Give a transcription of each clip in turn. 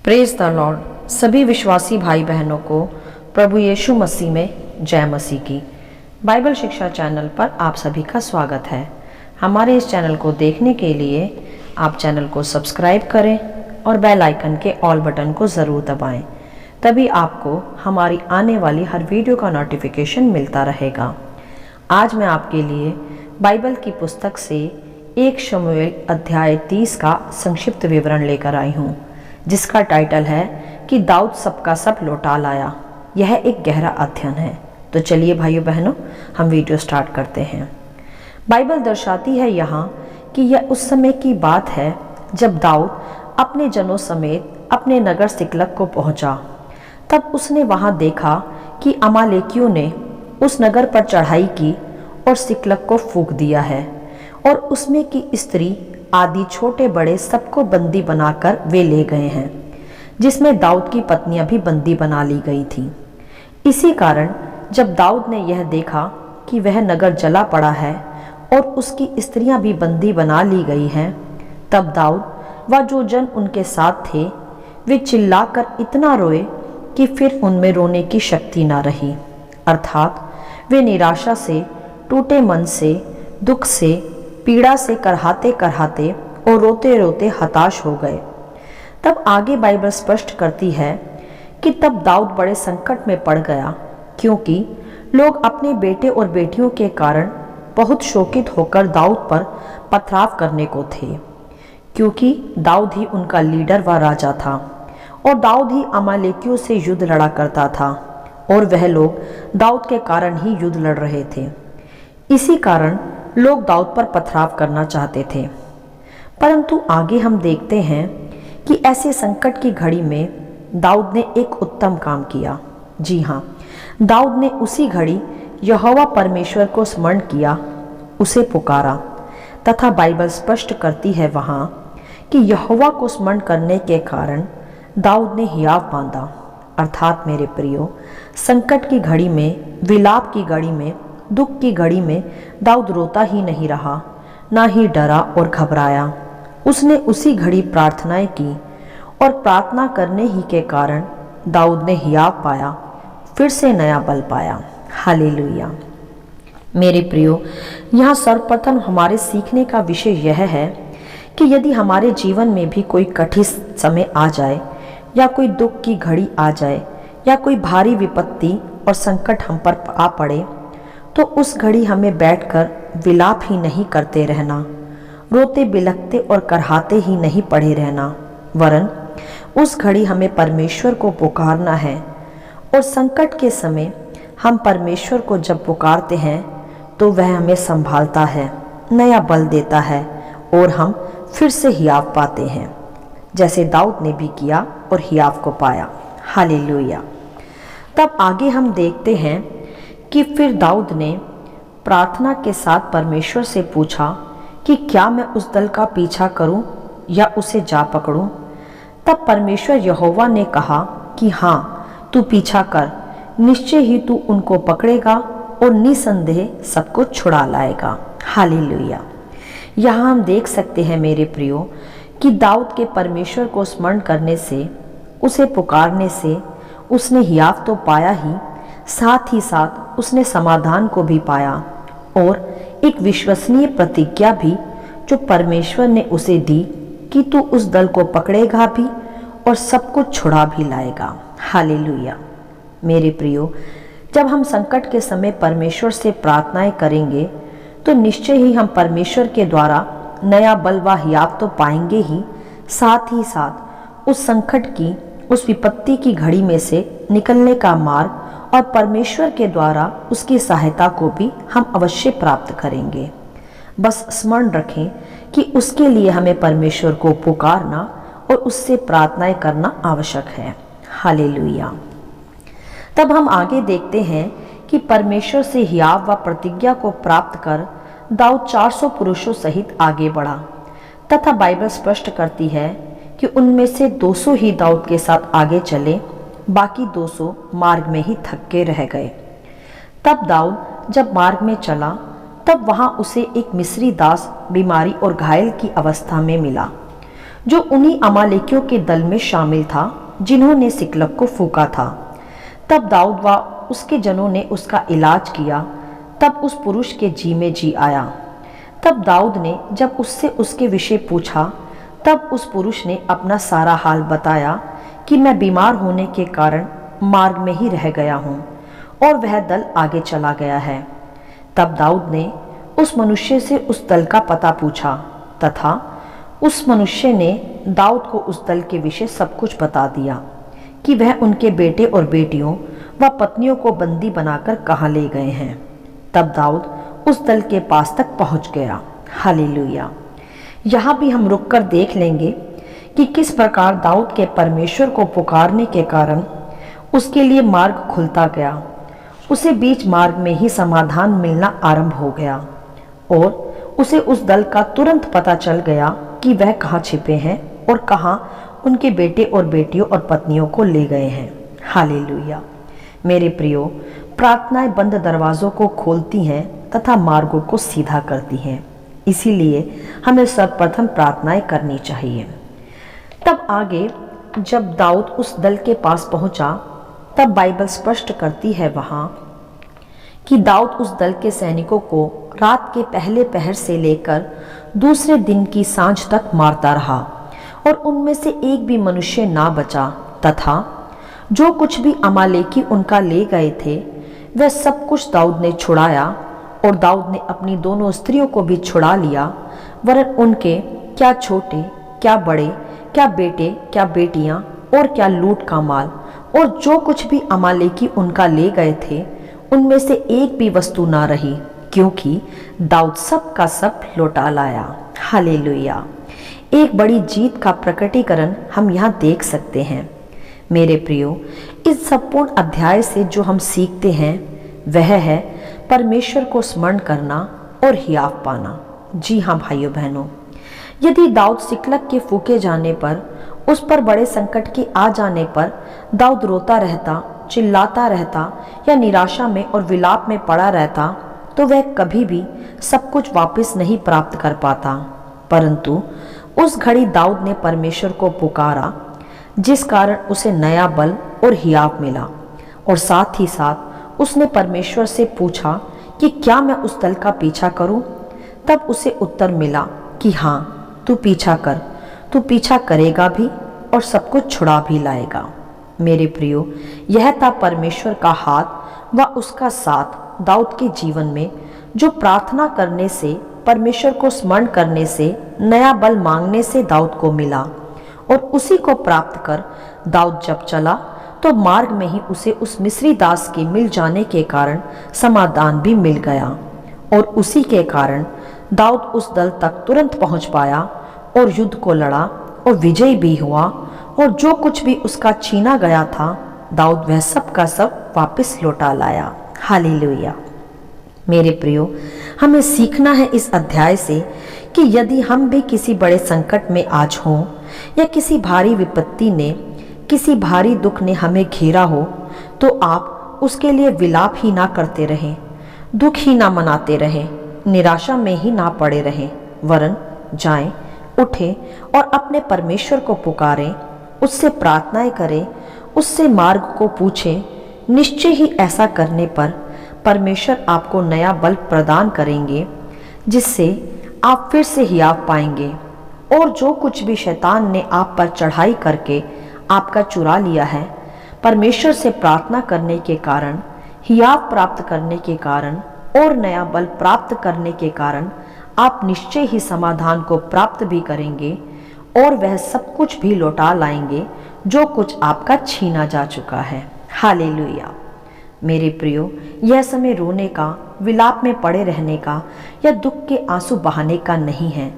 Praise the Lord. सभी विश्वासी भाई बहनों को प्रभु यीशु मसीह में जय मसीह की। बाइबल शिक्षा चैनल पर आप सभी का स्वागत है। हमारे इस चैनल को देखने के लिए आप चैनल को सब्सक्राइब करें और बेल आइकन के ऑल बटन को ज़रूर दबाएं, तभी आपको हमारी आने वाली हर वीडियो का नोटिफिकेशन मिलता रहेगा। आज मैं आपके लिए बाइबल की पुस्तक से 1 शमूएल अध्याय 30 का संक्षिप्त विवरण लेकर आई हूँ, जिसका टाइटल है कि दाऊद सबका सब लौटा लाया। यह एक गहरा अध्ययन है। तो चलिए भाइयों बहनों, हम वीडियो स्टार्ट करते हैं। बाइबल दर्शाती है यहाँ कि यह उस समय की बात है जब दाऊद अपने जनों समेत अपने नगर सिकलग को पहुंचा। तब उसने वहां देखा कि अमालेकियों ने उस नगर पर चढ़ाई की और सिकलग को फूंक दिया है, और उसमें की स्त्री आदि छोटे बड़े सबको बंदी बनाकर वे ले गए हैं, जिसमें दाऊद की पत्नियां भी बंदी बना ली गई थी। इसी कारण जब दाऊद ने यह देखा कि वह नगर जला पड़ा है और उसकी स्त्रियां भी बंदी बना ली गई हैं, तब दाऊद व जो जन उनके साथ थे वे चिल्लाकर इतना रोए कि फिर उनमें रोने की शक्ति ना रही, अर्थात वे निराशा से, टूटे मन से, दुख से, पीड़ा से करहाते करहाते और रोते रोते हताश हो गए। तब आगे बाइबल स्पष्ट करती है कि तब दाऊद बड़े संकट में पड़ गया, क्योंकि लोग अपने बेटे और बेटियों के कारण बहुत शोकित होकर दाऊद पर पथराव करने को थे, क्योंकि दाऊद ही उनका लीडर व राजा था और दाऊद ही अमालेकियों से युद्ध लड़ा करता था, और वह लोग दाऊद के कारण ही युद्ध लड़ रहे थे। इसी कारण लोग दाऊद पर पथराव करना चाहते थे। परंतु आगे हम देखते हैं कि ऐसे संकट की घड़ी में दाऊद ने एक उत्तम काम किया। जी हाँ, दाऊद ने उसी घड़ी यहोवा परमेश्वर को स्मरण किया, उसे पुकारा, तथा बाइबल स्पष्ट करती है वहाँ कि यहोवा को स्मरण करने के कारण दाऊद ने हियाव बांधा। अर्थात मेरे प्रियो, संकट की घड़ी में, विलाप की घड़ी में, दुख की घड़ी में दाऊद रोता ही नहीं रहा, ना ही डरा और घबराया। उसने उसी घड़ी प्रार्थनाएं की, और प्रार्थना करने ही के कारण दाऊद ने हियाव पाया, फिर से नया बल पाया। हालेलुया। मेरे प्रियो, यहाँ सर्वप्रथम हमारे सीखने का विषय यह है कि यदि हमारे जीवन में भी कोई कठिन समय आ जाए, या कोई दुख की घड़ी आ जाए, या कोई भारी विपत्ति और संकट हम पर आ पड़े, तो उस घड़ी हमें बैठकर विलाप ही नहीं करते रहना, रोते बिलखते और करहाते ही नहीं पड़े रहना, वरन उस घड़ी हमें परमेश्वर को पुकारना है। और संकट के समय हम परमेश्वर को जब पुकारते हैं तो वह हमें संभालता है, नया बल देता है, और हम फिर से हियाव पाते हैं, जैसे दाऊद ने भी किया और हियाव को पाया। हालेलुया। तब आगे हम देखते हैं कि फिर दाऊद ने प्रार्थना के साथ परमेश्वर से पूछा कि क्या मैं उस दल का पीछा करूं या उसे जा पकड़ूं। तब परमेश्वर यहोवा ने कहा कि हाँ, तू पीछा कर, निश्चय ही तू उनको पकड़ेगा और निसंदेह सबको छुड़ा लाएगा। हालेलुया। यहाँ हम देख सकते हैं मेरे प्रियो कि दाऊद के परमेश्वर को स्मरण करने से, उसे पुकारने से उसने हियाव तो पाया ही, साथ ही साथ उसने समाधान को भी पाया, और एक विश्वसनीय प्रतिज्ञा भी जो परमेश्वर ने उसे दी कि तू उस दल को पकड़ेगा भी और सब कुछ छुड़ा भी लाएगा। हालेलुया। मेरे प्रियो, जब हम संकट के समय परमेश्वर से प्रार्थनाएं करेंगे तो निश्चय ही हम परमेश्वर के द्वारा नया बल व हियाव तो पाएंगे ही, साथ ही साथ उस संकट की, उस विपत्ति की घड़ी में से निकलने का मार्ग और परमेश्वर के द्वारा उसकी सहायता को भी हम अवश्य प्राप्त करेंगे। बस स्मरण रखें कि उसके लिए हमें परमेश्वर को पुकारना और उससे प्रार्थनाएं करना आवश्यक है। हालेलुया। तब हम आगे देखते हैं कि परमेश्वर से हियाव व प्रतिज्ञा को प्राप्त कर दाऊद 400 पुरुषों सहित आगे बढ़ा, तथा बाइबल स्पष्ट करती है कि उनमें से 200 ही दाऊद के साथ आगे चले, बाकी 200 मार्ग में ही थक के रह गए। तब दाऊद जब मार्ग में चला, तब वहां उसे एक मिस्री दास बीमारी और घायल की अवस्था में मिला। जो उन्हीं अमालेकियों के दल में शामिल था जिन्होंने सिकलग को फूंका था। तब दाऊद व उसके जनों ने उसका इलाज किया। तब उस पुरुष के जी में जी आया। तब दाऊद ने जब उससे उसके विषय पूछा, तब उस पुरुष ने अपना सारा हाल बताया कि मैं बीमार होने के कारण मार्ग में ही रह गया हूँ और वह दल आगे चला गया है। तब दाऊद ने उस मनुष्य से उस दल का पता पूछा तथा उस मनुष्य ने दाऊद को उस दल के विषय सब कुछ बता दिया कि वह उनके बेटे और बेटियों व पत्नियों को बंदी बनाकर कहाँ ले गए हैं। तब दाऊद उस दल के पास तक पहुँच गया। हालेलुया। यहाँ भी हम रुककर देख लेंगे कि किस प्रकार दाऊद के परमेश्वर को पुकारने के कारण उसके लिए मार्ग खुलता गया। उसे बीच मार्ग में ही समाधान मिलना आरंभ हो गया और उसे उस दल का तुरंत पता चल गया कि वह कहाँ छिपे हैं और कहाँ उनके बेटे और बेटियों और पत्नियों को ले गए हैं। हालेलुया। मेरे प्रियो, प्रार्थनाएं बंद दरवाजों को खोलती हैं तथा मार्गों को सीधा करती हैं। इसीलिए हमें सर्वप्रथम प्रार्थनाएं करनी चाहिए। तब आगे जब दाऊद उस दल के पास पहुंचा, तब बाइबल स्पष्ट करती है वहां कि दाऊद उस दल के सैनिकों को रात के पहले पहर से लेकर दूसरे दिन की सांझ तक मारता रहा और उनमें से एक भी मनुष्य ना बचा, तथा जो कुछ भी अमालेकी उनका ले गए थे वह सब कुछ दाऊद ने छुड़ाया। और दाऊद ने अपनी दोनों स्त्रियों को भी छुड़ा लिया, वरन उनके क्या छोटे क्या बड़े, क्या बेटे क्या बेटियां और क्या लूट का माल और जो कुछ भी अमालेकी उनका ले गए थे उनमें से एक भी वस्तु ना रही, क्योंकि दाऊद सब का सब लौटा लाया। हालेलुया। एक बड़ी जीत का प्रकटीकरण हम यहाँ देख सकते हैं। मेरे प्रियो, इस संपूर्ण अध्याय से जो हम सीखते हैं वह है परमेश्वर को स्मरण करना और हियाव पाना। जी हाँ भाइयों बहनों, यदि दाऊद सिकलग के फूके जाने पर, उस पर बड़े संकट के आ जाने पर दाऊद रोता रहता, चिल्लाता रहता या निराशा में और विलाप में पड़ा रहता, तो वह कभी भी सब कुछ वापस नहीं प्राप्त कर पाता। परंतु उस घड़ी दाऊद ने परमेश्वर को पुकारा, जिस कारण उसे नया बल और हियाव मिला। और साथ ही साथ उसने परमेश्वर से पूछा कि क्या मैं उस दल का पीछा करूं? तब उसे उत्तर मिला कि हाँ, तू पीछा कर, तू पीछा करेगा भी और सब कुछ छुड़ा भी लाएगा। मेरे प्रियो, यह था परमेश्वर का हाथ व उसका साथ दाऊद के जीवन में, जो प्रार्थना करने से, परमेश्वर को स्मरण करने से, नया बल मांगने से दाऊद को मिला। और उसी को प्राप्त कर दाऊद जब चला तो मार्ग में ही उसे उस मिस्री दास के मिल जाने के कारण समाधान भी मिल गया और उसी के कारण दाऊद उस दल तक तुरंत पहुंच पाया और युद्ध को लड़ा और विजयी भी हुआ। और जो कुछ भी उसका छीना गया था, दाऊद वह सब का सब वापस लौटा लाया। हालेलुया। मेरे प्रियो, हमें सीखना है इस अध्याय से कि यदि हम भी किसी बड़े संकट में आज हों या किसी भारी विपत्ति ने, किसी भारी दुख ने हमें घेरा हो, तो आप उसके लिए विलाप ही ना करते रहें, दुख ही ना मनाते रहें, निराशा में ही ना पड़े रहें, वरन जाएं, उठें और अपने परमेश्वर को पुकारें, उससे प्रार्थनाएं करें, उससे मार्ग को पूछें। निश्चय ही ऐसा करने पर परमेश्वर आपको नया बल प्रदान करेंगे, जिससे आप फिर से हियाव पाएंगे। और जो कुछ भी शैतान ने आप पर चढ़ाई करके आपका चुरा लिया है, परमेश्वर से प्रार्थना करने के कारण, हियाव प्राप्त करने के कारण और नया बल प्राप्त करने के कारण आप निश्चय ही समाधान को प्राप्त भी करेंगे और वह सब कुछ भी लौटा लाएंगे जो कुछ आपका छीना जा चुका है। हालेलुया। मेरे प्रियो, यह समय रोने का, विलाप में पड़े रहने का या दुख के आंसू बहाने का नहीं है।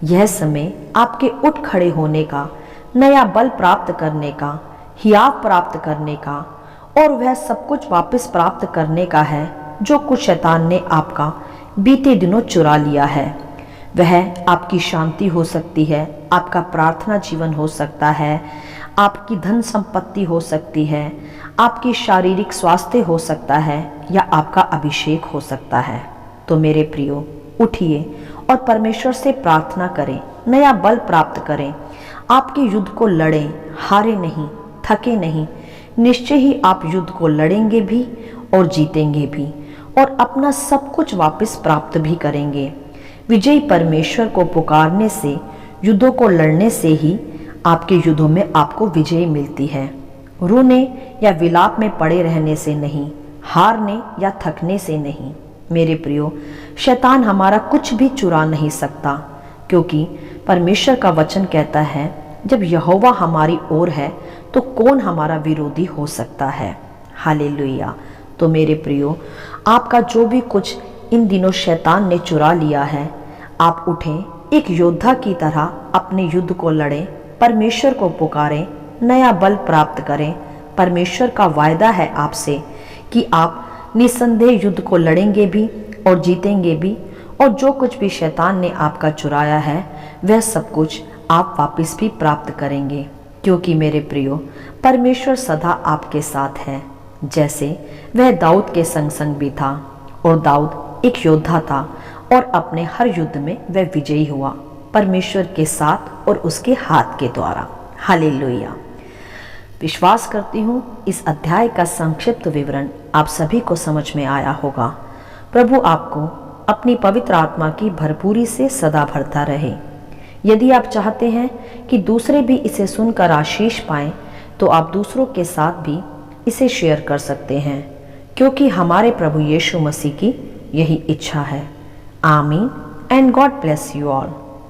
यह समय आपके उठ खड़े होने का, नया बल प्राप्त करने का, हियाव प्राप्त करने का और वह सब कुछ वापस प्राप्त करने का है जो कुछ शैतान ने आपका बीते दिनों चुरा लिया है। वह आपकी शांति हो सकती है, आपका प्रार्थना जीवन हो सकता है, आपकी धन संपत्ति हो सकती है, आपकी शारीरिक स्वास्थ्य हो सकता है या आपका अभिषेक हो सकता है। तो मेरे प्रियो, उठिए और परमेश्वर से प्रार्थना करें, नया बल प्राप्त करें, आपके युद्ध को लड़ें, हारे नहीं, थके नहीं। निश्चय ही आप युद्ध को लड़ेंगे भी और जीतेंगे भी और अपना सब कुछ वापस प्राप्त भी करेंगे। विजयी परमेश्वर को पुकारने से, युद्धों को लड़ने से ही आपके युद्धों में आपको विजय मिलती है। रोने या विलाप में पड़े रहने से नहीं, हारने या थकने से नहीं। मेरे प्रियो, शैतान हमारा कुछ भी चुरा नहीं सकता, क्योंकि परमेश्वर का वचन कहता है, जब यहोवा हमारी ओर है तो कौन हमारा विरोधी हो सकता है। हालेलुया। तो मेरे प्रियो, आपका जो भी कुछ इन दिनों शैतान ने चुरा लिया है, आप उठें, एक योद्धा की तरह अपने युद्ध को लड़ें, परमेश्वर को पुकारें, नया बल प्राप्त करें। परमेश्वर का वायदा है आपसे कि आप निसंदेह युद्ध को लड़ेंगे भी और जीतेंगे भी, और जो कुछ भी शैतान ने आपका चुराया है वह सब कुछ आप वापस भी प्राप्त करेंगे। क्योंकि मेरे प्रियो, परमेश्वर सदा आपके साथ है, जैसे वह दाऊद के संग संग भी था। और दाऊद एक योद्धा था और अपने हर युद्ध में वह विजयी हुआ, परमेश्वर के साथ और उसके हाथ के द्वारा। हालेलुया। विश्वास करती हूँ इस अध्याय का संक्षिप्त विवरण आप सभी को समझ में आया होगा। प्रभु आपको अपनी पवित्र आत्मा की भरपूरी से सदा भरता रहे। यदि आप चाहते हैं कि दूसरे भी इसे सुनकर आशीष पाएं, तो आप दूसरों के साथ भी इसे शेयर कर सकते हैं, क्योंकि हमारे प्रभु यीशु मसीह की यही इच्छा है। आमीन and God bless you all.